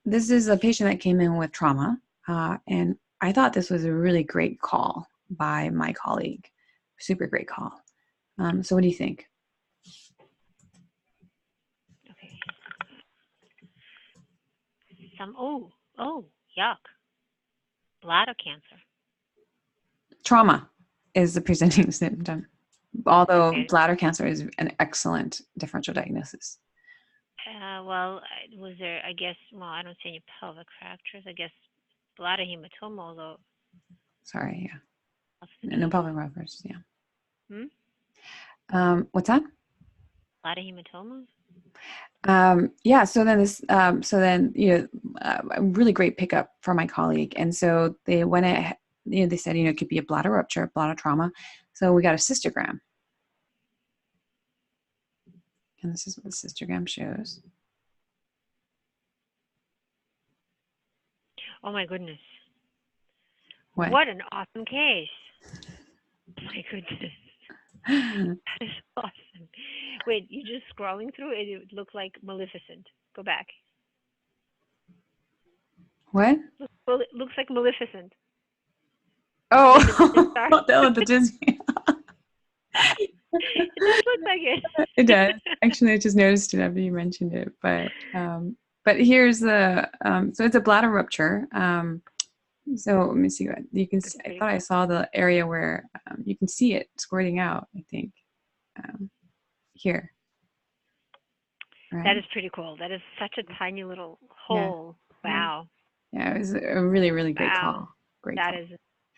this is a patient that came in with trauma, and I thought this was a really great call by my colleague. Super great call. So what do you think? Okay. Oh, yuck. Bladder cancer. Trauma is the presenting symptom, although Okay. bladder cancer is an excellent differential diagnosis. Well, was there, I guess, well, I don't see any pelvic fractures. I guess bladder hematoma, although Sorry, yeah. that's the No case. pelvic reference, yeah. Hmm? What's that? Bladder hematoma? Yeah, so then a really great pickup for my colleague. And so they went at, they said, it could be a bladder rupture, bladder trauma. So we got a cystogram. And this is what the cystogram shows. Oh my goodness. What? What an awesome case. Oh my goodness. That is awesome. Wait, you just scrolling through it, it looked like Maleficent. Go back. What? Well, it looks like Maleficent. Like the Disney Oh, star. the Disney. It does look like it. It does. Actually, I just noticed it after you mentioned it. But here's the, so it's a bladder rupture. So let me see what you can That's see. I pretty thought I cool. saw the area where you can see it squirting out, I think. Here, That right? is pretty cool. That is such a tiny little Yeah. hole. Yeah. Wow. Yeah, it was a really, really great Wow. call. Great That call. is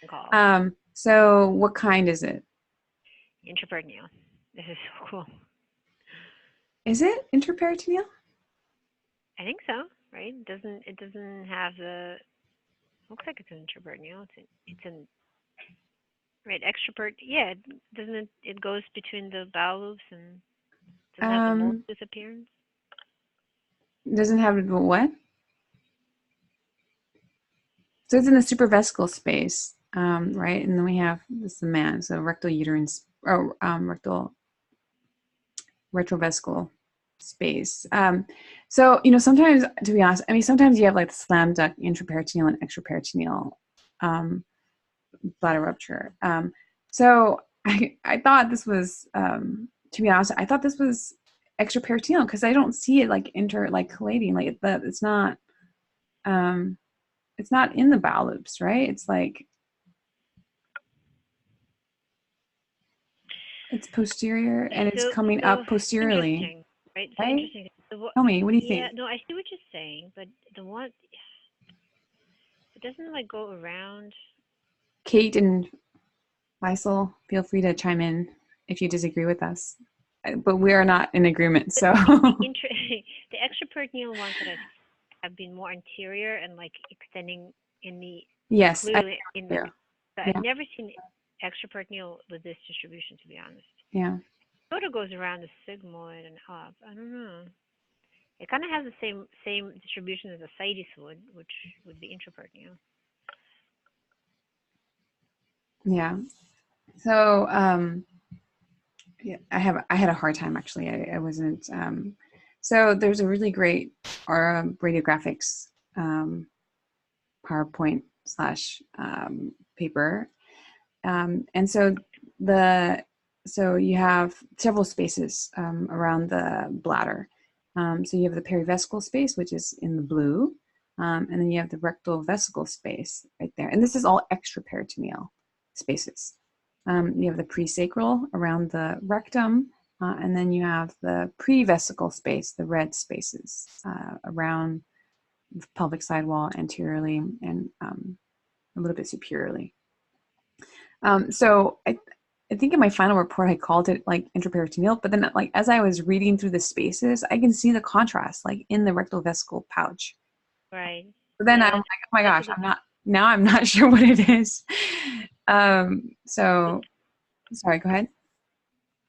a call. So what kind is it? Intraperitoneal. This is so cool. Is it intraperitoneal? I think so, right? It doesn't have the looks like it's an intraperitoneal. It's an right extrapert. Yeah, doesn't it goes between the bowel loops and doesn't have the most Um, appearance. doesn't have what? So it's in the supravesical space, right? And then we have this the man, so rectal uterine, or rectal retrovesical space. So sometimes, to be honest, I mean, sometimes you have like the slam dunk intraperitoneal and extraperitoneal um, bladder rupture. So I thought this was, to be honest, I thought this was extraperitoneal because I don't see it like collating, like um, it's not in the bowel loops, right? It's like it's posterior and it's So coming so up posteriorly, interesting, right? So right? interesting. The, Tell me, what do you yeah, think? no, I see what you're saying, but the one it doesn't like go around. Kate and Faisal, feel free to chime in if you disagree with us. But we are not in agreement, But so the extraperitoneal ones that have been more anterior and like extending in the yes, I clearly in the. do. I've Yeah, never seen extraperitoneal with this distribution, to be honest. yeah, Sort of goes around the sigmoid and up. I don't know. It kind of has the same distribution as a ascites would, which would be intraperitoneal. yeah. So, yeah, I had a hard time actually. I wasn't. So there's a really great radiographics PowerPoint slash paper, and the so you have several spaces around the bladder. So you have the perivesical space, which is in the blue, and then you have the rectal vesical space right there. And this is all extraperitoneal spaces. You have the presacral around the rectum, and then you have the prevesical space, the red spaces around the pelvic sidewall anteriorly and a little bit superiorly. So I think in my final report I called it like intraperitoneal, but then like as I was reading through the spaces, I can see the contrast like in the rectal vesical pouch. Right. But then Yeah, I'm like, oh my that's a gosh, good I'm not sure what it is. good So sorry, go ahead.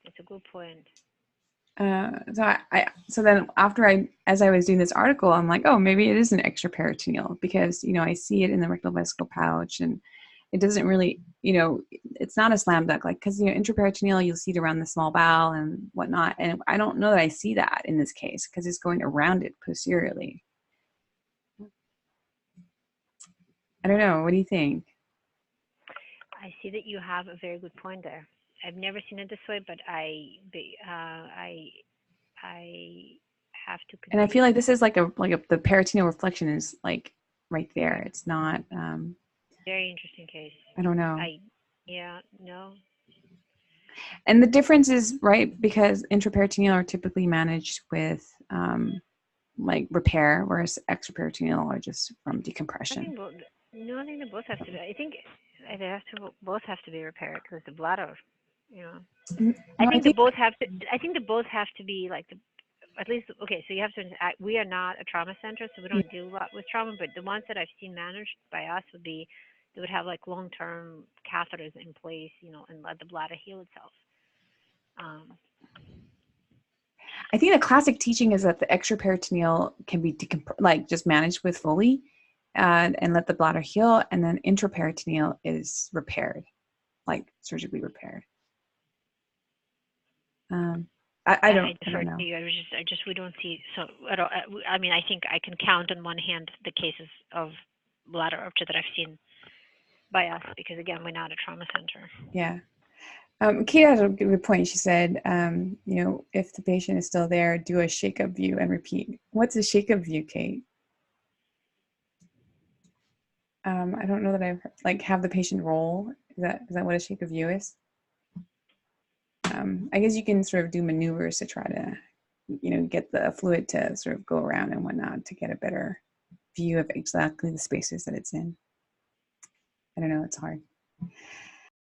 that's a good point. So then as I was doing this article, I'm like, oh, maybe it is an extraperitoneal because, I see it in the rectal vesical pouch and it doesn't really, it's not a slam dunk, like, cause intraperitoneal, you'll see it around the small bowel and whatnot. And I don't know that I see that in this case cause it's going around it posteriorly. I don't know. What do you think? I see that you have a very good point there. I've never seen it this way, but I have to And I feel like concede. this is the peritoneal reflection is like right there. Right. It's not. Very interesting case. I don't know. I, yeah, no. And the difference is right because intraperitoneal are typically managed with like repair, whereas extraperitoneal are just from I decompression. think both. No, I think they both have to be. I think they have to both have to be repaired because the bladder, you know. I No, I think they think both have to. I think they both have to be like the at least okay. So you have to. We are not a trauma center, so we yeah. don't deal a lot with trauma. But the ones that I've seen managed by us would be they would have like long-term catheters in place, you know, and let the bladder heal itself. Um, I think the classic teaching is that the extraperitoneal can be like just managed with Foley, and let the bladder heal, and then intraperitoneal is repaired, like surgically repaired. Um, I I defer don't to know. you. I just we don't see so. I mean, I think I can count on one hand the cases of bladder rupture that I've seen by us because again, we're not a trauma center. Yeah. Kate has a good point. She said, if the patient is still there, do a shake-up view and repeat. What's a shake-up view, Kate? I don't know that I've like have the patient roll. Is that what a shake-up view is? I guess you can sort of do maneuvers to try to, get the fluid to sort of go around and whatnot to get a better view of exactly the spaces that it's in. I don't know. It's hard.